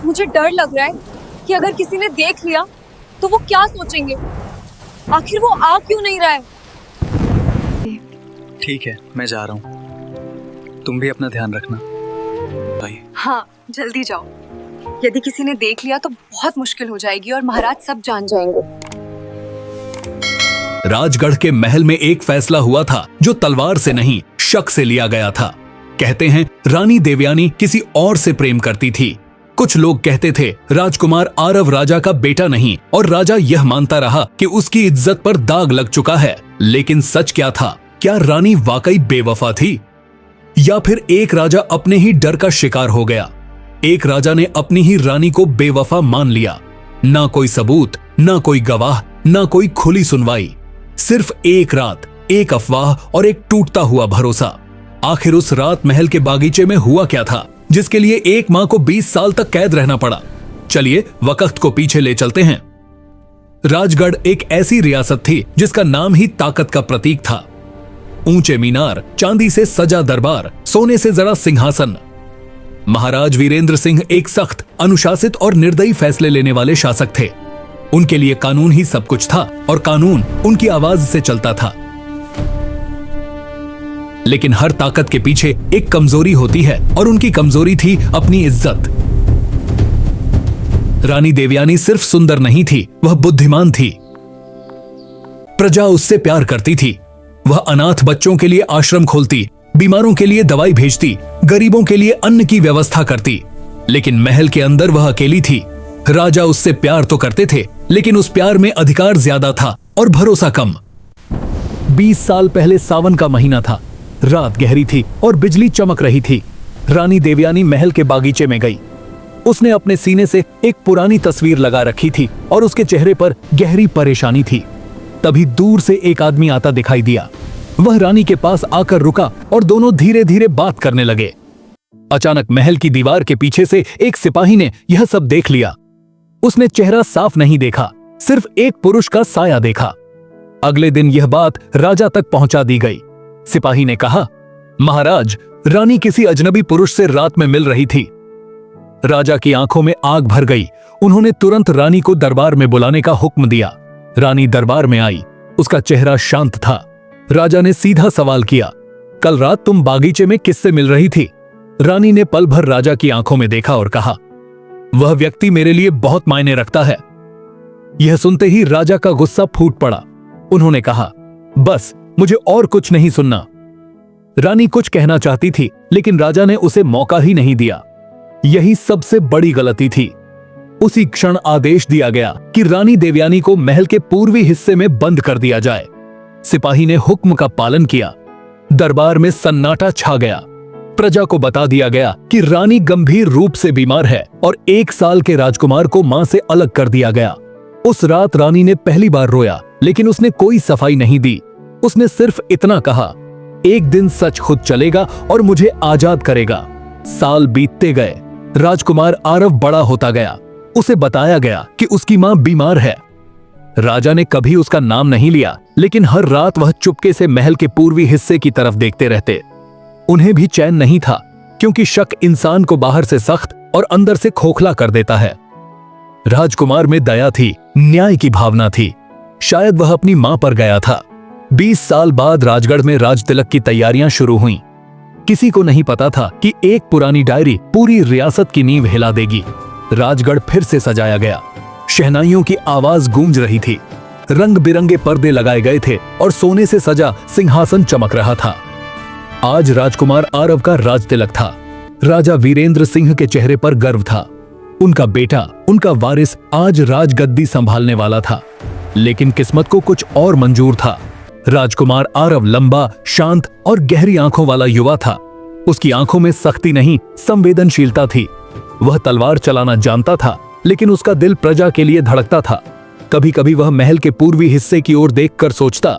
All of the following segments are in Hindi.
मुझे डर लग रहा है कि अगर किसी ने देख लिया तो वो क्या सोचेंगे। आखिर वो आ क्यों नहीं रहा है? ठीक है, मैं जा रहा हूँ। तुम भी अपना ध्यान रखना। बाय। हाँ, जल्दी जाओ। यदि किसी ने देख लिया तो बहुत मुश्किल हो जाएगी और महाराज सब जान जाएंगे। राजगढ़ के महल में एक फैसला हुआ था जो तलवार से नहीं, शक से लिया गया था। कहते हैं रानी देवयानी किसी और से प्रेम करती थी। कुछ लोग कहते थे राजकुमार आरव राजा का बेटा नहीं, और राजा यह मानता रहा कि उसकी इज्जत पर दाग लग चुका है। लेकिन सच क्या था? क्या रानी वाकई बेवफा थी, या फिर एक राजा अपने ही डर का शिकार हो गया? एक राजा ने अपनी ही रानी को बेवफा मान लिया। ना कोई सबूत, ना कोई गवाह, ना कोई खुली सुनवाई, सिर्फ एक रात, एक अफवाह और एक टूटता हुआ भरोसा। आखिर उस रात महल के बागीचे में हुआ क्या था जिसके लिए एक मां को 20 साल तक कैद रहना पड़ा? चलिए वक्त को पीछे ले चलते हैं। राजगढ़ एक ऐसी रियासत थी जिसका नाम ही ताकत का प्रतीक था। ऊंचे मीनार, चांदी से सजा दरबार, सोने से जड़ा सिंहासन। महाराज वीरेंद्र सिंह एक सख्त, अनुशासित और निर्दयी फैसले लेने वाले शासक थे। उनके लिए कानून ही सब कुछ था और कानून उनकी आवाज से चलता था। लेकिन हर ताकत के पीछे एक कमजोरी होती है, और उनकी कमजोरी थी अपनी इज्जत। रानी देवयानी सिर्फ सुंदर नहीं थी, वह बुद्धिमान थी। प्रजा उससे प्यार करती थी। वह अनाथ बच्चों के लिए आश्रम खोलती, बीमारों के लिए दवाई भेजती, गरीबों के लिए अन्न की व्यवस्था करती। लेकिन महल के अंदर वह अकेली थी। राजा उससे प्यार तो करते थे, लेकिन उस प्यार में अधिकार ज्यादा था और भरोसा कम। 20 साल पहले सावन का महीना था। रात गहरी थी और बिजली चमक रही थी। रानी देवयानी महल के बागीचे में गई। उसने अपने सीने से एक पुरानी तस्वीर लगा रखी थी और उसके चेहरे पर गहरी परेशानी थी। तभी दूर से एक आदमी आता दिखाई दिया। वह रानी के पास आकर रुका और दोनों धीरे धीरे बात करने लगे। अचानक महल की दीवार के पीछे से एक सिपाही ने यह सब देख लिया। उसने चेहरा साफ नहीं देखा, सिर्फ एक पुरुष का साया देखा। अगले दिन यह बात राजा तक पहुंचा दी गई। सिपाही ने कहा, महाराज, रानी किसी अजनबी पुरुष से रात में मिल रही थी। राजा की आंखों में आग भर गई। उन्होंने तुरंत रानी को दरबार में बुलाने का हुक्म दिया। रानी दरबार में आई। उसका चेहरा शांत था। राजा ने सीधा सवाल किया, कल रात तुम बागीचे में किससे मिल रही थी? रानी ने पल भर राजा की आंखों में देखा और कहा, वह व्यक्ति मेरे लिए बहुत मायने रखता है। यह सुनते ही राजा का गुस्सा फूट पड़ा। उन्होंने कहा, बस, मुझे और कुछ नहीं सुनना। रानी कुछ कहना चाहती थी, लेकिन राजा ने उसे मौका ही नहीं दिया। यही सबसे बड़ी गलती थी। उसी क्षण आदेश दिया गया कि रानी देवयानी को महल के पूर्वी हिस्से में बंद कर दिया जाए। सिपाही ने हुक्म का पालन किया। दरबार में सन्नाटा छा गया। प्रजा को बता दिया गया कि रानी गंभीर रूप से बीमार है और 1 साल के राजकुमार को मां से अलग कर दिया गया। उस रात रानी ने पहली बार रोया, लेकिन उसने कोई सफाई नहीं दी। उसने सिर्फ इतना कहा, एक दिन सच खुद चलेगा और मुझे आजाद करेगा। साल बीतते गए। राजकुमार आरव बड़ा होता गया। उसे बताया गया कि उसकी मां बीमार है। राजा ने कभी उसका नाम नहीं लिया, लेकिन हर रात वह चुपके से महल के पूर्वी हिस्से की तरफ देखते रहते। उन्हें भी चैन नहीं था, क्योंकि शक इंसान को बाहर से सख्त और अंदर से खोखला कर देता है। राजकुमार में दया थी, न्याय की भावना थी। शायद वह अपनी मां पर गया था। 20 साल बाद राजगढ़ में राजतिलक की तैयारियां शुरू हुईं। किसी को नहीं पता था कि एक पुरानी डायरी पूरी रियासत की नींव हिला देगी। राजगढ़ फिर से सजाया गया। शहनाइयों की आवाज गूंज रही थी। रंग बिरंगे पर्दे लगाए गए थे और सोने से सजा सिंहासन चमक रहा था। आज राजकुमार आरव का राजतिलक था। राजा वीरेंद्र सिंह के चेहरे पर गर्व था। उनका बेटा, उनका वारिस आज राजगद्दी संभालने वाला था। लेकिन किस्मत को कुछ और मंजूर था। राजकुमार आरव लंबा, शांत और गहरी आंखों वाला युवा था। उसकी आंखों में सख्ती नहीं, संवेदनशीलता थी। वह तलवार चलाना जानता था, लेकिन उसका दिल प्रजा के लिए धड़कता था। कभी कभी वह महल के पूर्वी हिस्से की ओर देखकर सोचता,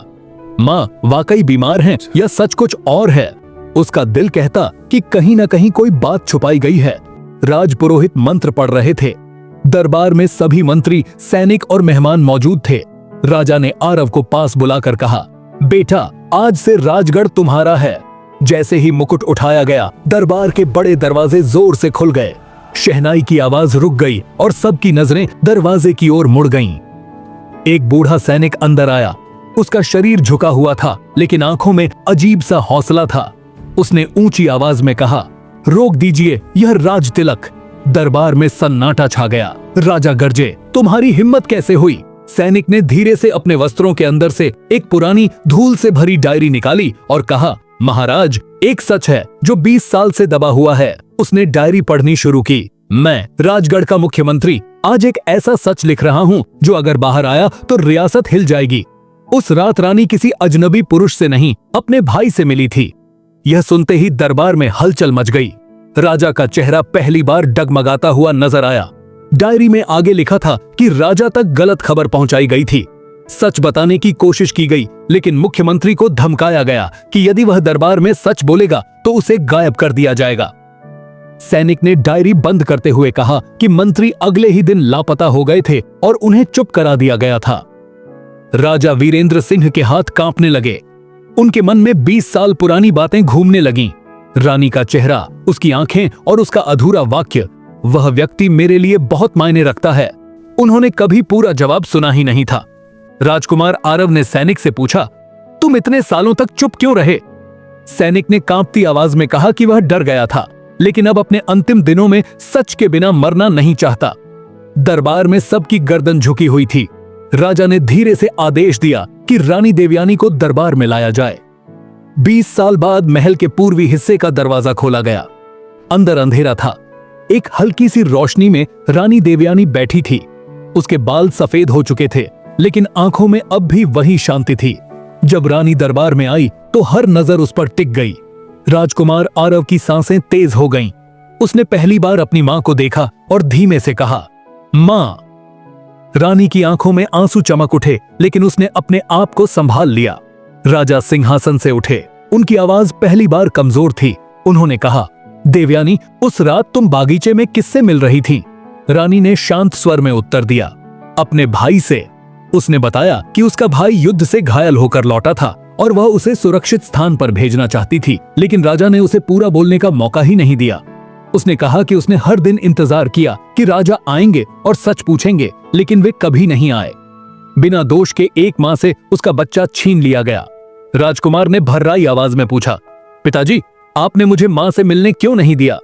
मां वाकई बीमार हैं या सच कुछ और है। उसका दिल कहता कि कहीं न कहीं कोई बात छुपाई गई है। राजपुरोहित मंत्र पढ़ रहे थे। दरबार में सभी मंत्री, सैनिक और मेहमान मौजूद थे। राजा ने आरव को पास बुलाकर कहा, बेटा, आज से राजगढ़ तुम्हारा है। जैसे ही मुकुट उठाया गया, दरबार के बड़े दरवाजे जोर से खुल गए। शहनाई की आवाज रुक गई और सबकी नजरें दरवाजे की ओर मुड़ गईं। एक बूढ़ा सैनिक अंदर आया। उसका शरीर झुका हुआ था, लेकिन आंखों में अजीब सा हौसला था। उसने ऊंची आवाज में कहा, रोक दीजिए यह राज तिलक। दरबार में सन्नाटा छा गया। राजा गरजे, तुम्हारी हिम्मत कैसे हुई? सैनिक ने धीरे से अपने वस्त्रों के अंदर से एक पुरानी धूल से भरी डायरी निकाली और कहा, महाराज, एक सच है जो 20 साल से दबा हुआ है। उसने डायरी पढ़नी शुरू की। मैं, राजगढ़ का मुख्यमंत्री, आज एक ऐसा सच लिख रहा हूँ जो अगर बाहर आया तो रियासत हिल जाएगी। उस रात रानी किसी अजनबी पुरुष से नहीं, अपने भाई से मिली थी। यह सुनते ही दरबार में हलचल मच गई। राजा का चेहरा पहली बार डगमगाता हुआ नजर आया। डायरी में आगे लिखा था कि राजा तक गलत खबर पहुंचाई गई थी। सच बताने की कोशिश की गई, लेकिन मुख्यमंत्री को धमकाया गया कि यदि वह दरबार में सच बोलेगा तो उसे गायब कर दिया जाएगा। सैनिक ने डायरी बंद करते हुए कहा कि मंत्री अगले ही दिन लापता हो गए थे और उन्हें चुप करा दिया गया था। राजा वीरेंद्र सिंह के हाथ कांपने लगे। उनके मन में 20 साल पुरानी बातें घूमने लगीं। रानी का चेहरा, उसकी आंखें और उसका अधूरा वाक्य, वह व्यक्ति मेरे लिए बहुत मायने रखता है। उन्होंने कभी पूरा जवाब सुना ही नहीं था। राजकुमार आरव ने सैनिक से पूछा, तुम इतने सालों तक चुप क्यों रहे? सैनिक ने कांपती आवाज में कहा कि वह डर गया था, लेकिन अब अपने अंतिम दिनों में सच के बिना मरना नहीं चाहता। दरबार में सबकी गर्दन झुकी हुई थी। राजा ने धीरे से आदेश दिया कि रानी देवयानी को दरबार में लाया जाए। 20 साल बाद महल के पूर्वी हिस्से का दरवाजा खोला गया। अंदर अंधेरा था। एक हल्की सी रोशनी में रानी देवयानी बैठी थी। उसके बाल सफेद हो चुके थे, लेकिन आंखों में अब भी वही शांति थी। जब रानी दरबार में आई तो हर नजर उस पर टिक गई। राजकुमार आरव की सांसें तेज हो गईं। उसने पहली बार अपनी मां को देखा और धीमे से कहा, मां। रानी की आंखों में आंसू चमक उठे, लेकिन उसने अपने आप को संभाल लिया। राजा सिंहासन से उठे। उनकी आवाज पहली बार कमजोर थी। उन्होंने कहा, देवयानी, उस रात तुम बागीचे में किससे मिल रही थी? रानी ने शांत स्वर में उत्तर दिया, अपने भाई से। उसने बताया कि उसका भाई युद्ध से घायल होकर लौटा था और वह उसे सुरक्षित स्थान पर भेजना चाहती थी, लेकिन राजा ने उसे पूरा बोलने का मौका ही नहीं दिया। उसने कहा कि उसने हर दिन इंतजार किया कि राजा आएंगे और सच पूछेंगे, लेकिन वे कभी नहीं आए। बिना दोष के 1 माह से उसका बच्चा छीन लिया गया। राजकुमार ने भर्राई आवाज में पूछा, पिताजी, आपने मुझे मां से मिलने क्यों नहीं दिया?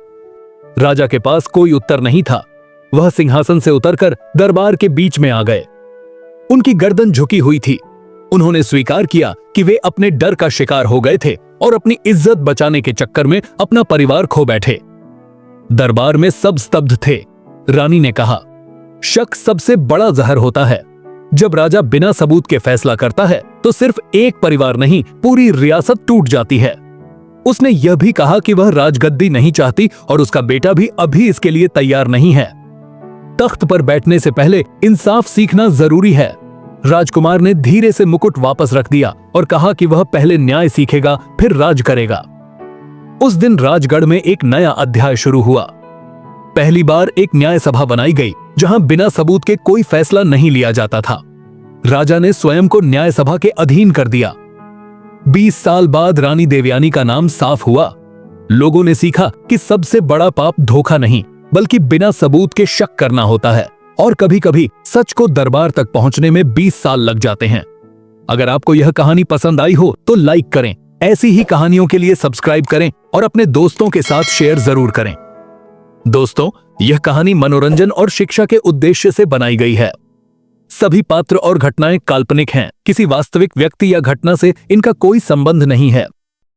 राजा के पास कोई उत्तर नहीं था। वह सिंहासन से उतरकर दरबार के बीच में आ गए। उनकी गर्दन झुकी हुई थी। उन्होंने स्वीकार किया कि वे अपने डर का शिकार हो गए थे और अपनी इज्जत बचाने के चक्कर में अपना परिवार खो बैठे। दरबार में सब स्तब्ध थे। रानी ने कहा, शक सबसे बड़ा जहर होता है। जब राजा बिना सबूत के फैसला करता है तो सिर्फ एक परिवार नहीं, पूरी रियासत टूट जाती है। उसने यह भी कहा कि वह राजगद्दी नहीं चाहती और उसका बेटा भी अभी इसके लिए तैयार नहीं है। तख्त पर बैठने से पहले इंसाफ सीखना जरूरी है। राजकुमार ने धीरे से मुकुट वापस रख दिया और कहा कि वह पहले न्याय सीखेगा, फिर राज करेगा। उस दिन राजगढ़ में एक नया अध्याय शुरू हुआ। पहली बार एक न्याय सभा बनाई गई, जहां बिना सबूत के कोई फैसला नहीं लिया जाता था। राजा ने स्वयं को न्याय सभा के अधीन कर दिया। 20 साल बाद रानी देवयानी का नाम साफ हुआ। लोगों ने सीखा कि सबसे बड़ा पाप धोखा नहीं, बल्कि बिना सबूत के शक करना होता है, और कभी कभी सच को दरबार तक पहुंचने में 20 साल लग जाते हैं। अगर आपको यह कहानी पसंद आई हो तो लाइक करें, ऐसी ही कहानियों के लिए सब्सक्राइब करें और अपने दोस्तों के साथ शेयर जरूर करें। दोस्तों, यह कहानी मनोरंजन और शिक्षा के उद्देश्य से बनाई गई है। सभी पात्र और घटनाएं काल्पनिक हैं। किसी वास्तविक व्यक्ति या घटना से इनका कोई संबंध नहीं है।